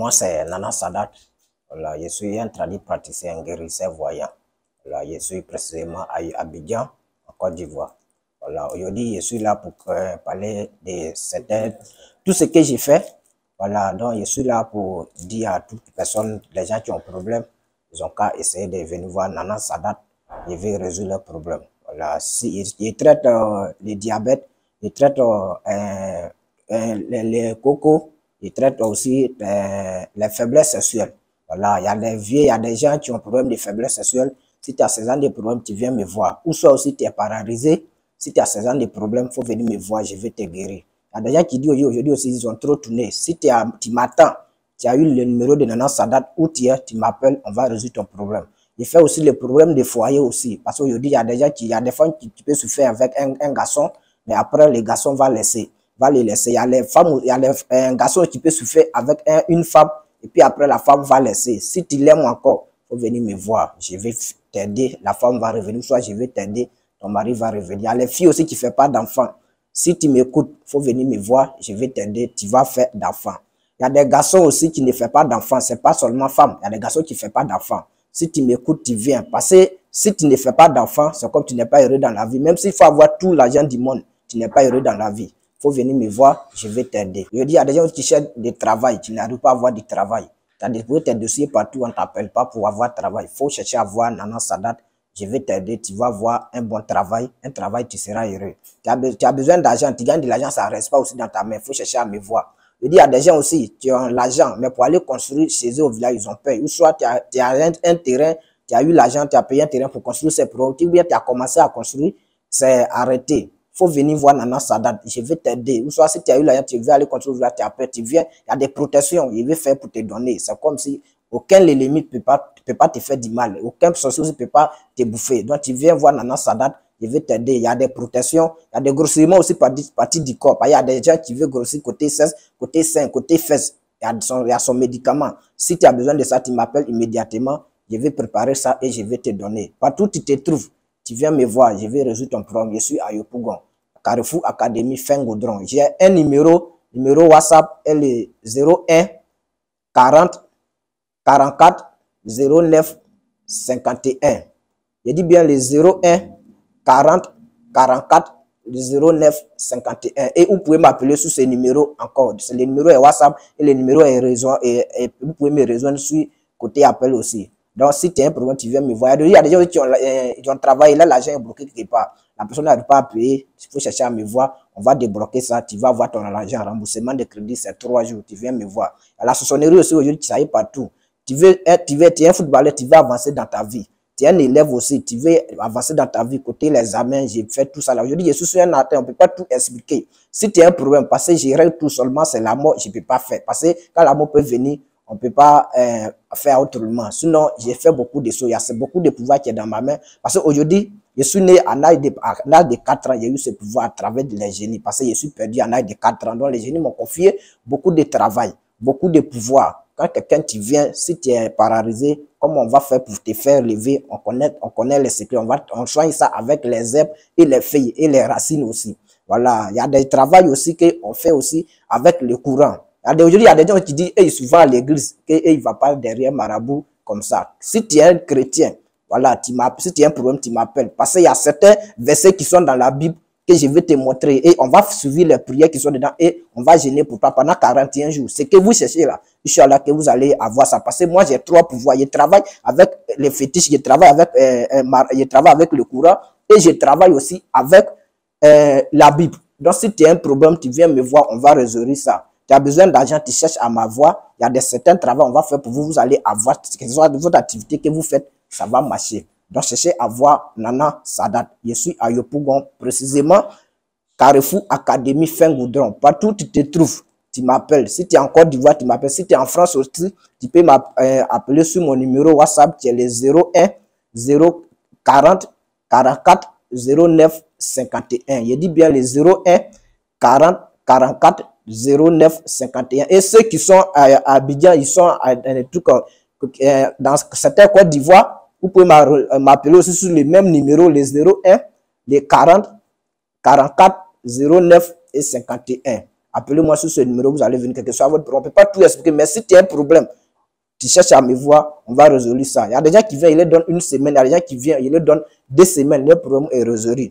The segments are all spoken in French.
Moi, c'est Nana Sadat. Voilà, je suis un praticien guérisseur voyant. Voilà, je suis précisément à Abidjan, en Côte d'Ivoire. Voilà, aujourd'hui, je suis là pour parler de tout ce que j'ai fait. Voilà, donc je suis là pour dire à toutes les personnes, les gens qui ont problème, ils ont qu'à essayer de venir voir Nana Sadat. Je vais résoudre leurs problèmes. Voilà, si, il traite le diabète, il traite les cocos, il traite aussi les faiblesses sexuelles. Voilà, il y a des vieux, il y a des gens qui ont problème de faiblesse sexuelle. Si tu as ce genre de problème, tu viens me voir. Ou soit aussi tu es paralysé. Si tu as ce genre de problème, il faut venir me voir, je vais te guérir. Il y a des gens qui disent aujourd'hui aussi, ils ont trop tourné. Si tu m'attends, tu as eu le numéro de Nana Sadat, où tu es, tu m'appelles, on va résoudre ton problème. Il fait aussi le problème des foyers aussi. Parce qu'aujourd'hui, il y a des gens il y a des femmes qui peuvent se faire avec un garçon, mais après, les garçons va les laisser. Il y a les femmes, il y a un garçon qui peut se faire avec une femme, et puis après, la femme va laisser. Si tu l'aimes encore, il faut venir me voir. Je vais t'aider. La femme va revenir, soit je vais t'aider. Ton mari va revenir. Il y a les filles aussi qui ne font pas d'enfants. Si tu m'écoutes, il faut venir me voir. Je vais t'aider. Tu vas faire d'enfants. Il y a des garçons aussi qui ne font pas d'enfants. Ce n'est pas seulement femmes. Il y a des garçons qui ne font pas d'enfants. Si tu m'écoutes, tu viens. Parce que si tu ne fais pas d'enfants, c'est comme tu n'es pas heureux dans la vie. Même s'il faut avoir tout l'argent du monde, tu n'es pas heureux dans la vie. Il faut venir me voir, je vais t'aider. Je dis, il y a des gens qui cherchent du travail, tu n'arrives pas à avoir du travail. Tu as déposé tes dossiers partout, on ne t'appelle pas pour avoir travail. Il faut chercher à voir Nana Sadat, je vais t'aider, tu vas avoir un bon travail, tu seras heureux. Tu as besoin d'argent, tu gagnes de l'argent, ça ne reste pas aussi dans ta main, il faut chercher à me voir. Je dis, il y a des gens aussi qui ont l'argent, mais pour aller construire chez eux au village, ils ont peur. Ou soit tu as un terrain, tu as eu l'argent, tu as payé un terrain pour construire ces produits, ou bien tu as commencé à construire, c'est arrêté. Il faut venir voir Nana Sadat, je vais t'aider. Ou soit si tu as eu l'argent, tu veux aller construire, tu as peur, tu viens, il y a des protections, il veut faire pour te donner. C'est comme si aucun ennemi ne peut pas te faire du mal, aucun sorcier ne peut pas te bouffer. Donc tu viens voir Nana Sadat, je vais t'aider. Il y a des protections, il y a des grossissements aussi partie du corps. Il y a des gens qui veulent grossir côté 16, côté 5, côté fesses. Il y a son médicament. Si tu as besoin de ça, tu m'appelles immédiatement. Je vais préparer ça et je vais te donner. Partout où tu te trouves, tu viens me voir, je vais résoudre ton problème. Je suis à Yopougon, Carrefour Académie Fin Goudron. J'ai un numéro WhatsApp, elle est 01 40 44 09 51. Je dis bien les 01 40 44 09 51. Et vous pouvez m'appeler sur ce numéro encore. Le numéro est WhatsApp et le numéro est réseau. Et vous pouvez me rejoindre sur côté appel aussi. Donc, si tu as un problème, tu viens me voir. Il y a des gens qui ont travaillé, là, l'argent est bloqué quelque part. La personne n'arrive pas à payer. Il faut chercher à me voir. On va débloquer ça. Tu vas avoir ton argent. Remboursement de crédit, c'est 3 jours. Tu viens me voir. À la sonnerie aussi, aujourd'hui, ça y est partout. Tu es un footballeur, tu veux avancer dans ta vie. Tu es un élève aussi, tu veux avancer dans ta vie. Côté les examens, j'ai fait tout ça là. Aujourd'hui, je suis sur un atteint, on ne peut pas tout expliquer. Si tu as un problème, parce que j'ai règle tout seulement, c'est la mort, je ne peux pas faire. Parce que quand la mort peut venir, on ne peut pas faire autrement. Sinon, j'ai fait beaucoup de choses. Il y a beaucoup de pouvoir qui est dans ma main. Parce qu'aujourd'hui, je suis né à l'âge de 4 ans. J'ai eu ce pouvoir à travers les génies. Parce que je suis perdu à l'âge de 4 ans. Donc, les génies m'ont confié beaucoup de travail, beaucoup de pouvoir. Quand quelqu'un tu viens, si tu es paralysé, comment on va faire pour te faire lever? On connaît les secrets. On soigne ça avec les herbes et les feuilles et les racines aussi. Voilà. Il y a des travaux aussi qu'on fait aussi avec le courant. Aujourd'hui, il y a des gens qui disent, ils souvent à l'église, qu'ils ne vont pas derrière marabout comme ça. Si tu es un chrétien, voilà, si tu as un problème, tu m'appelles. Parce qu'il y a certains versets qui sont dans la Bible que je vais te montrer. Et on va suivre les prières qui sont dedans et on va gêner pour toi pendant 41 jours. Ce que vous cherchez là, Inch'Allah, que vous allez avoir ça. Parce que moi, j'ai 3 pouvoirs. Je travaille avec les fétiches, je travaille avec le courant et je travaille aussi avec la Bible. Donc, si tu as un problème, tu viens me voir, on va résoudre ça. Tu as besoin d'argent, tu cherches à m'avoir. Il y a certains travaux on va faire pour vous. Vous allez avoir, que ce soit de votre activité que vous faites, ça va marcher. Donc, cherchez à voir Nana Sadat. Je suis à Yopougon, précisément Carrefour Académie Fin Goudron. Partout où tu te trouves, tu m'appelles. Si tu es en Côte d'Ivoire, tu m'appelles. Si tu es en France aussi, tu peux m'appeler sur mon numéro WhatsApp qui est le 01 040 44 09 51. Je dis bien le 01 40 44 09 51. Et ceux qui sont à Abidjan, ils sont dans certains Côte d'Ivoire. Vous pouvez m'appeler aussi sur le même numéro, les 01, les 40, 44, 09 et 51. appelez-moi sur ce numéro, vous allez venir, quel que soit votre problème. On ne peut pas tout expliquer, mais si tu as un problème, tu cherches à me voir, on va résoudre ça. Il y a des gens qui viennent, ils leur donnent une semaine, il y a des gens qui viennent, ils leur donnent 2 semaines, le problème est résolu.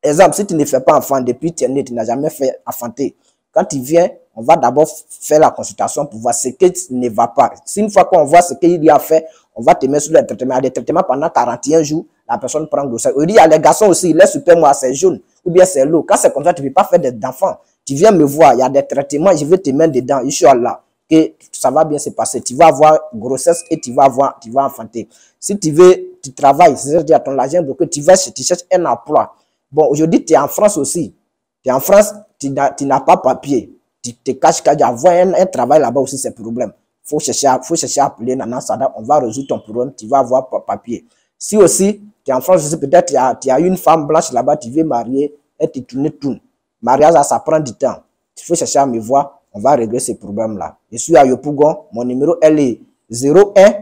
Exemple, si tu ne fais pas enfant depuis tu es né, tu n'as jamais fait enfanter. Quand tu viens, on va d'abord faire la consultation pour voir ce qui ne va pas. Si une fois qu'on voit ce qu'il y a fait, on va te mettre sur le traitement. Il y a des traitements pendant 41 jours, la personne prend grossesse. Il y a les garçons aussi, les super moi, c'est jaune ou bien c'est l'eau. Quand c'est comme ça, tu ne peux pas faire d'enfants. Tu viens me voir, il y a des traitements, je vais te mettre dedans, Inch'Allah, que ça va bien se passer. Tu vas avoir grossesse et tu vas enfanter. Si tu veux, tu travailles, c'est-à-dire ton argent, tu cherches un emploi. Bon, aujourd'hui, tu es en France aussi. Tu es en France, tu n'as pas papier. Tu te caches, avoir un travail là-bas aussi, c'est problème. Faut chercher à appeler Nana Sada, on va résoudre ton problème, tu vas avoir papier. Si aussi, tu es en France aussi, peut-être tu as une femme blanche là-bas, tu veux marier, et tu tournes. Mariage, ça prend du temps. Il faut chercher à me voir, on va régler ces problèmes-là. Je suis à Yopougon, mon numéro elle est 01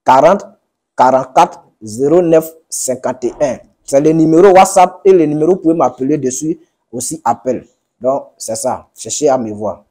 40 44 09 51. C'est le numéro WhatsApp et le numéro, vous pouvez m'appeler dessus aussi, appel. Donc, c'est ça, cherchez à me voir.